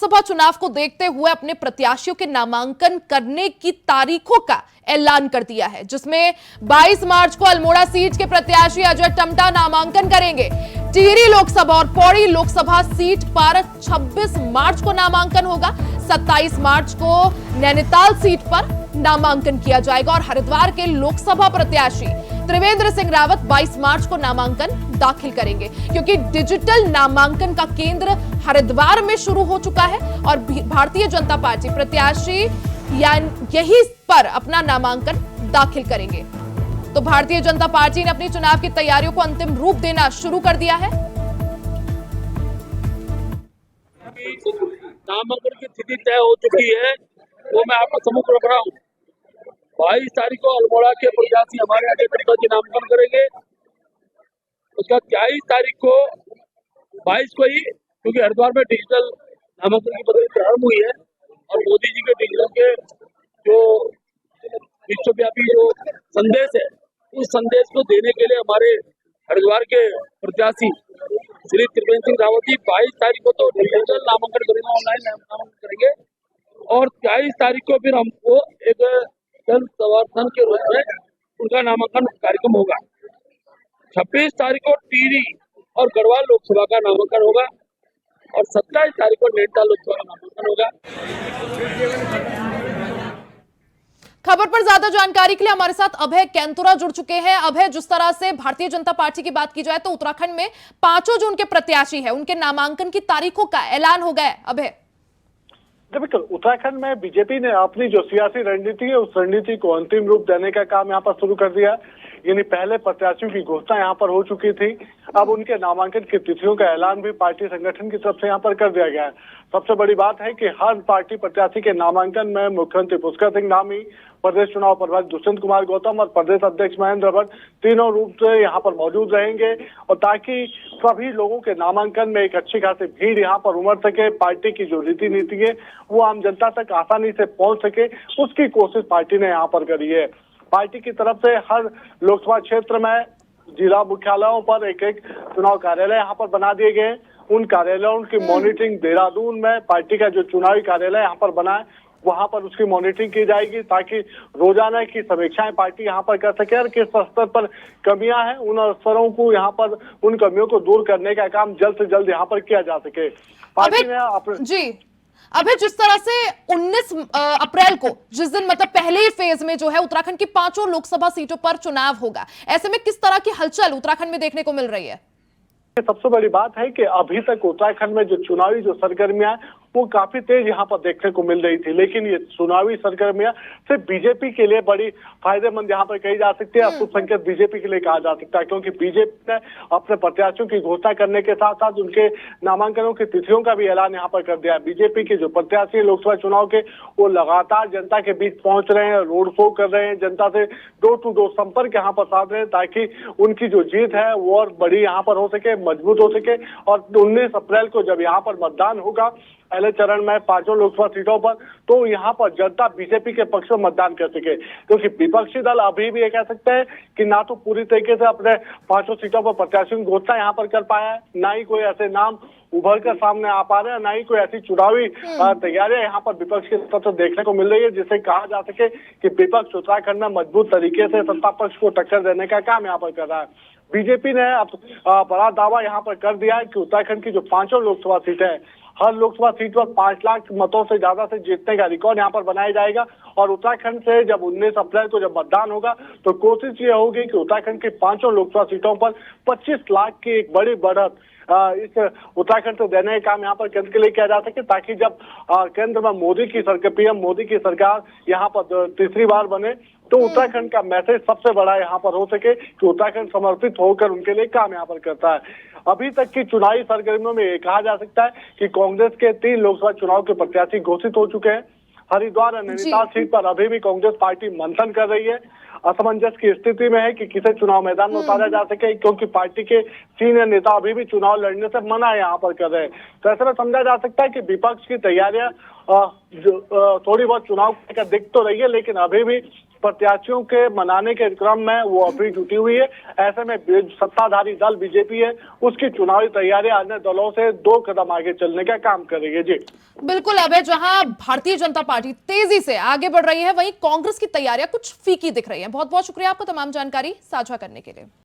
लोकसभा चुनाव को देखते हुए अपने प्रत्याशियों के नामांकन करने की तारीखों का ऐलान कर दिया है, जिसमें 22 मार्च को अल्मोड़ा सीट के प्रत्याशी अजय टम्टा नामांकन करेंगे। टिहरी लोकसभा और पौड़ी लोकसभा सीट पर 26 मार्च को नामांकन होगा। 27 मार्च को नैनीताल सीट पर नामांकन किया जाएगा और हरिद्वार के लोकसभा प्रत्याशी त्रिवेंद्र सिंह रावत 22 मार्च को नामांकन दाखिल करेंगे, क्योंकि डिजिटल नामांकन का केंद्र हरिद्वार में शुरू हो चुका है और भारतीय जनता पार्टी प्रत्याशी यही पर अपना नामांकन दाखिल करेंगे। तो भारतीय जनता पार्टी ने अपनी चुनाव की तैयारियों को अंतिम रूप देना शुरू कर दिया है। नामांकन की स्थिति तय हो चुकी है, वो मैं आपको सम्मुख रख रहा हूँ। 22 तारीख को अल्मोड़ा के प्रत्याशी हमारे अजय टम्टा जी नामांकन करेंगे। उसका 23 तारीख को 22 को ही, क्योंकि हरिद्वार में डिजिटल नामांकन की प्रक्रिया प्रारंभ हुई है और मोदी जी के डिजिटल के जो विश्वव्यापी जो संदेश है, उस संदेश को देने के लिए हमारे हरिद्वार के प्रत्याशी श्री त्रिवेंद्र सिंह रावत जी 22 तारीख को तो डिजिटल नामांकन करेंगे, ऑनलाइन नामांकन करेंगे और 23 तारीख को फिर हमको एक जन समर्थन के रूप में उनका नामांकन कार्यक्रम होगा। 26 तारीख को टिहरी और गढ़वाल लोकसभा का नामांकन होगा और 27 तारीख को नैनीताल लोकसभा का नामांकन होगा। खबर पर ज्यादा जानकारी के लिए हमारे साथ अभय कैंतुरा जुड़ चुके हैं। अभय, जिस तरह से भारतीय जनता पार्टी की बात की जाए तो उत्तराखंड में 5 जो उनके प्रत्याशी हैं, उनके नामांकन की तारीखों का ऐलान हो गया है। अभय, बिल्कुल, उत्तराखंड में बीजेपी ने अपनी जो सियासी रणनीति है उस रणनीति को अंतिम रूप देने का काम यहाँ पर शुरू कर दिया। यानी पहले प्रत्याशियों की घोषणा यहाँ पर हो चुकी थी, अब उनके नामांकन की तिथियों का ऐलान भी पार्टी संगठन की तरफ से यहाँ पर कर दिया गया है। सबसे बड़ी बात है कि हर पार्टी प्रत्याशी के नामांकन में मुख्यमंत्री पुष्कर सिंह धामी, प्रदेश चुनाव प्रभारी दुष्यंत कुमार गौतम और प्रदेश अध्यक्ष महेंद्र भट्ट तीनों रूप से यहाँ पर मौजूद रहेंगे, और ताकि सभी लोगों के नामांकन में एक अच्छी खासी भीड़ यहाँ पर उमड़ सके, पार्टी की जो रीति नीति है वो आम जनता तक आसानी से पहुंच सके, उसकी कोशिश पार्टी ने यहाँ पर करी है। पार्टी की तरफ से हर लोकसभा क्षेत्र में जिला मुख्यालयों पर एक एक चुनाव कार्यालय यहाँ पर बना दिए गए। उन कार्यालयों की मॉनिटरिंग देहरादून में पार्टी का जो चुनावी कार्यालय यहाँ पर बना है वहां पर उसकी मॉनिटरिंग की जाएगी, ताकि रोजाना की समीक्षाएं पार्टी यहाँ पर कर सके और किस स्तर पर कमियां हैं उन स्तरों को यहाँ पर उन कमियों को दूर करने का काम जल्द से जल्द यहाँ पर किया जा सके। पार्टी ने जी अभी जिस तरह से 19 अप्रैल को, जिस दिन मतलब पहले ही फेज में जो है उत्तराखंड की 5 लोकसभा सीटों पर चुनाव होगा, ऐसे में किस तरह की हलचल उत्तराखंड में देखने को मिल रही है? सबसे बड़ी बात है कि अभी तक उत्तराखंड में जो चुनावी जो सरगर्मियां वो काफी तेज यहाँ पर देखने को मिल रही थी, लेकिन ये चुनावी सरगर्मियां सिर्फ बीजेपी के लिए बड़ी फायदेमंद यहाँ पर कही जा सकती है, अशुभ संकेत बीजेपी के लिए कहा जा सकता है, क्योंकि बीजेपी ने अपने प्रत्याशियों की घोषणा करने के साथ साथ उनके नामांकनों की तिथियों का भी ऐलान यहाँ पर कर दिया है। बीजेपी के जो प्रत्याशी लोकसभा चुनाव के वो लगातार जनता के बीच पहुंच रहे हैं, रोड शो कर रहे हैं, जनता से डोर टू डोर संपर्क यहाँ पर साध रहे हैं, ताकि उनकी जो जीत है वो और बड़ी यहाँ पर हो सके, मजबूत हो सके। और 19 अप्रैल को जब यहाँ पर मतदान होगा पहले चरण में 5 लोकसभा सीटों पर, तो यहाँ पर जनता बीजेपी के पक्ष में मतदान कर सके, क्योंकि विपक्षी दल अभी भी ये कह सकते हैं कि ना तो पूरी तरीके से अपने 5 सीटों पर प्रत्याशियों की घोषणा यहाँ पर कर पाया है, ना ही कोई ऐसे नाम उभर कर सामने आ पा रहे हैं, ना ही कोई ऐसी चुनावी तैयारियां यहाँ पर विपक्ष की तरफ से देखने को मिल रही है जिससे कहा जा सके कि विपक्ष उत्तराखंड में मजबूत तरीके से सत्ता पक्ष को टक्कर देने का काम यहाँ पर कर रहा है। बीजेपी ने अब बड़ा दावा यहाँ पर कर दिया है कि उत्तराखंड की जो 5 लोकसभा सीटें हैं, हर लोकसभा सीट पर 5 लाख मतों से ज्यादा से जीतने का रिकॉर्ड यहाँ पर बनाया जाएगा। और उत्तराखंड से जब 19 अप्रैल को जब मतदान होगा तो कोशिश ये होगी कि उत्तराखंड की 5 लोकसभा सीटों पर 25 लाख की एक बड़ी बढ़त इस उत्तराखंड से देने का काम यहाँ पर केंद्र के लिए किया जा सके, ताकि जब केंद्र में मोदी की सरकार, पीएम मोदी की सरकार यहाँ पर तीसरी बार बने तो उत्तराखंड का मैसेज सबसे बड़ा यहाँ पर हो सके कि उत्तराखंड समर्पित होकर उनके लिए काम यहाँ पर करता है। अभी तक की चुनावी सरगर्मियों में ये कहा जा सकता है कि कांग्रेस के 3 लोकसभा चुनाव के प्रत्याशी घोषित हो चुके हैं। हरिद्वार और नैनीताल सीट पर अभी भी कांग्रेस पार्टी मंथन कर रही है, असमंजस की स्थिति में है कि किसे चुनाव मैदान में उतारा जा सके, क्योंकि पार्टी के सीनियर नेता अभी भी चुनाव लड़ने से मना यहाँ पर कर रहे हैं। तो ऐसा समझा जा सकता है कि विपक्ष की तैयारियां थोड़ी बहुत चुनाव का दिख तो रही है, लेकिन अभी भी प्रत्याशियों के मनाने के क्रम में वो अभी जुटी हुई है। ऐसे में सत्ताधारी दल बीजेपी है, उसकी चुनावी तैयारियां अन्य दलों से 2 कदम आगे चलने का काम करेगी। जी बिल्कुल अभय, जहां भारतीय जनता पार्टी तेजी से आगे बढ़ रही है, वहीं कांग्रेस की तैयारियां कुछ फीकी दिख रही है। बहुत बहुत शुक्रिया आपका तमाम जानकारी साझा करने के लिए।